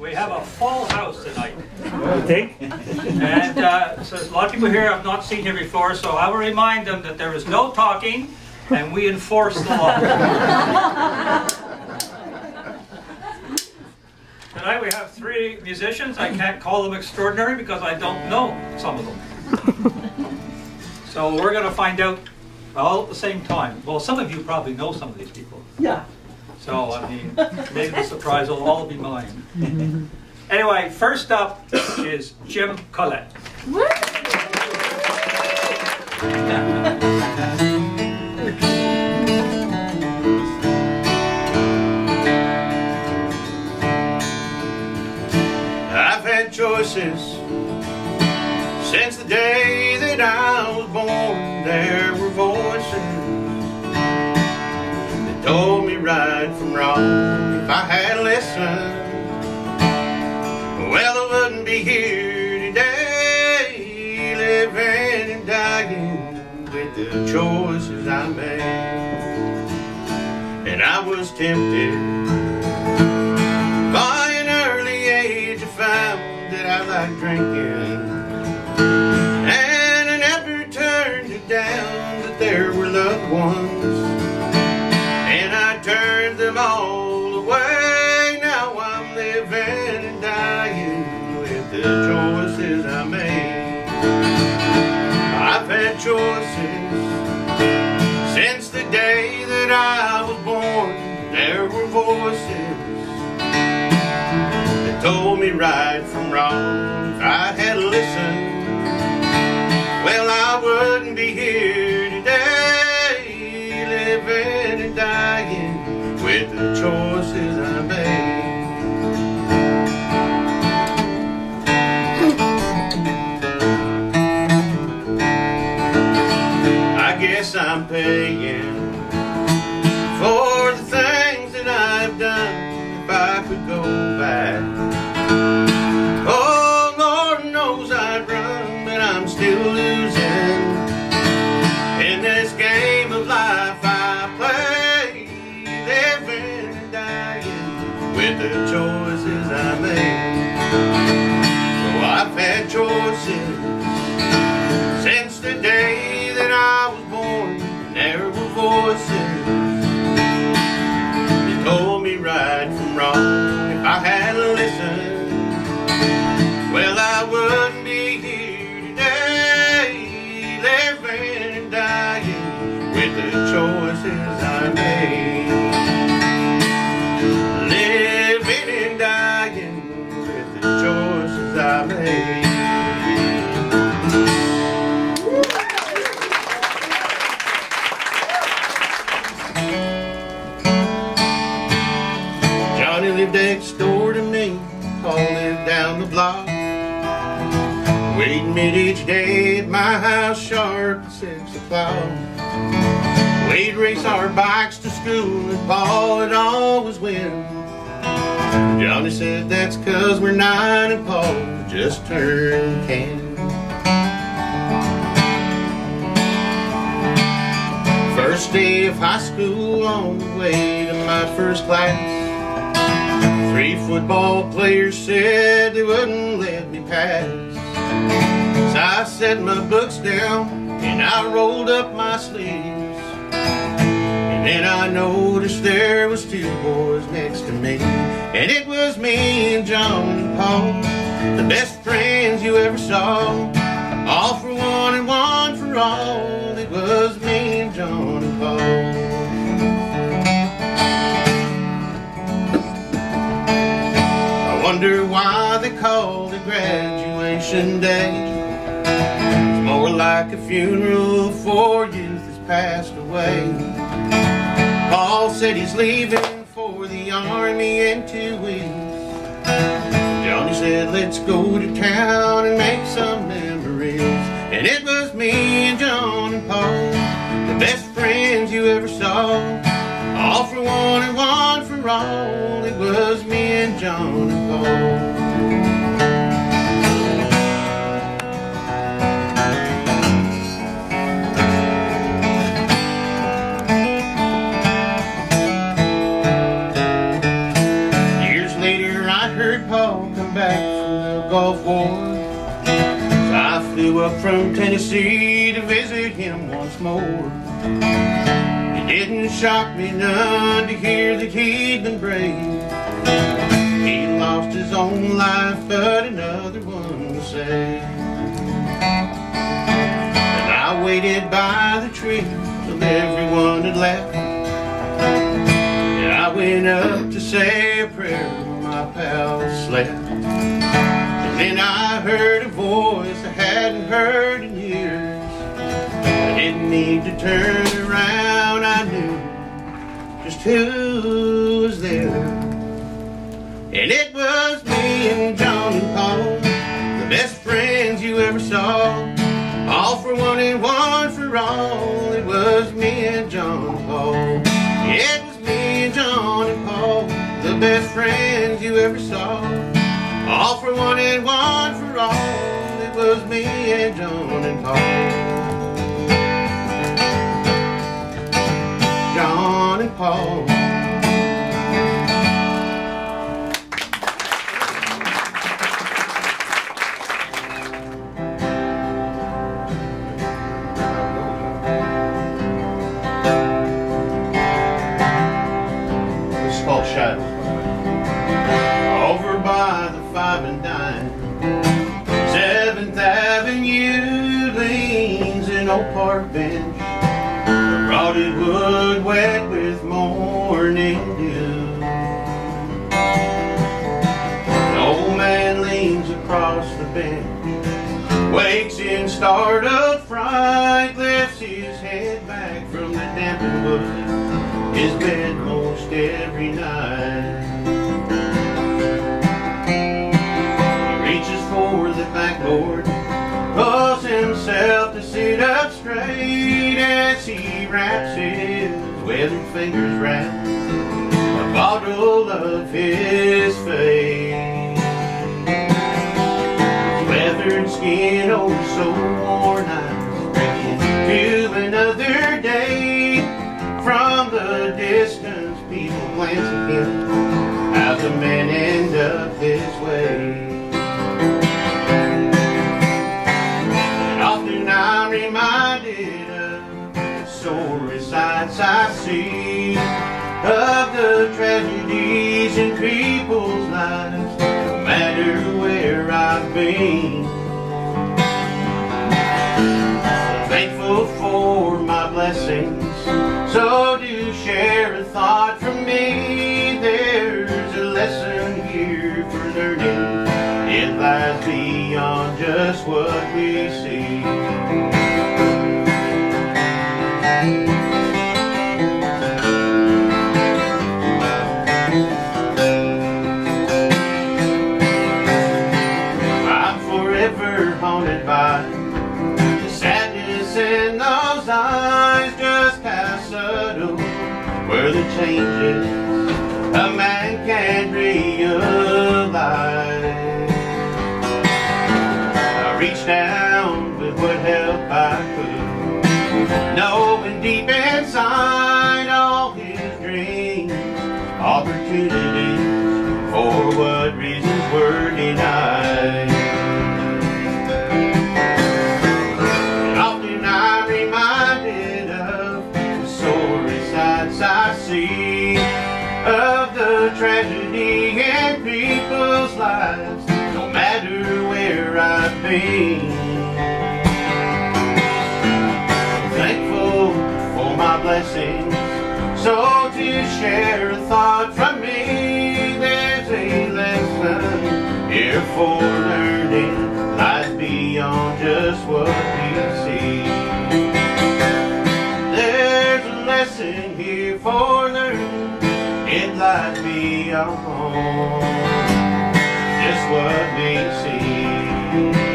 We have a full house tonight. You think? And so there's a lot of people here I've not seen here before, so I will remind them that there is no talking and we enforce the law. Tonight we have 3 musicians. I can't call them extraordinary because I don't know some of them. So we're going to find out all at the same time. Well, some of you probably know some of these people. Yeah. So, I mean, maybe the surprise will all be mine. Anyway, first up is Jim Collette. I've had choices since the day that I was born. There were voices told me right from wrong. If I had listened, well, I wouldn't be here today, living and dying with the choices I made. And I was tempted. By an early age I found that I liked drinking, and I never turned it down, that there were loved ones, and I turned them all away. Now I'm living and dying with the choices I made. I've had choices since the day that I was born. There were voices that told me right from wrong. If I had listened, well, I wouldn't be here today, living and dying with the choices I made. I guess I'm paying for the things that I've done. If I could go back, oh, Lord knows I'd run, but I'm still losing in this game of life I play, living and dying with the choices I made. So I've had choices since the day that I was born. There were voices that told me right from wrong. If I had listened, well, I wouldn't be here today, living and dying with the choices I made. Living and dying with the choices I made. Johnny lived next door to me, Paul lived down the block. We'd meet each day at my house sharp at 6 o'clock. We'd race our bikes to school and Paul would always win. Johnny said that's 'cause we're 9 and Paul just turned 10. First day of high school, on the way to my first class, 3 football players said they wouldn't let me pass. So I set my books down and I rolled up my sleeves, and then I noticed there was 2 boys next to me. And it was me and John and Paul, the best friends you ever saw. All for one and one for all. It was me and John and Paul. I wonder why they called it graduation day. It's more like a funeral for youth that's passed away. Paul said he's leaving for the army in 2 weeks. Johnny said let's go to town and make some memories. And it was me and John and Paul, the best friends you ever saw. All for one and one for all. It was me and John and Paul. heard Paul come back from the Gulf War. So I flew up from Tennessee to visit him once more. It didn't shock me none to hear that he'd been brave. He lost his own life, but another one was saved. And I waited by the tree till everyone had left. I went up to say a prayer when my pal slept. And then I heard a voice I hadn't heard in years. I didn't need to turn around, I knew just who was there. And it was me and John and Paul, the best friends you ever saw. All for one and one for all. It was me and John and Paul. It was me and John and Paul, the best friends you ever saw. All for one and one for all. It was me and John and Paul. John and Paul. Over by the 5 and Dime, 7th Avenue leans an old park bench, a rotted wood wet with morning dew. An old man leans across the bench, wakes in startled fright, lifts his head back from the dampened wood, his bed most every night. He reaches for the backboard, pulls himself to sit up straight as he wraps his weathered fingers round a bottle of his fate. His weathered skin, oh so worn out, breaking to another day. From the distance, people glance at him. How's a man end up this way? And often I'm reminded of the sorry sights I see, of the tragedies in people's lives, no matter where I've been. I'm thankful for my blessings, so do share a thought from me. There's a lesson here for learning. It lies beyond just what we see. I'm forever haunted by the sadness in those eyes, just how subtle were the changes a man can't realize. I reached down with what help I could, knowing deep inside all his dreams, opportunities for what reasons were denied. I see of the tragedy in people's lives, no matter where I've been. I'm thankful for my blessings, so to share a thought from me. There's a lesson here for learning, lies beyond just what we see. Lesson here for learning, it lies beyond just what we see.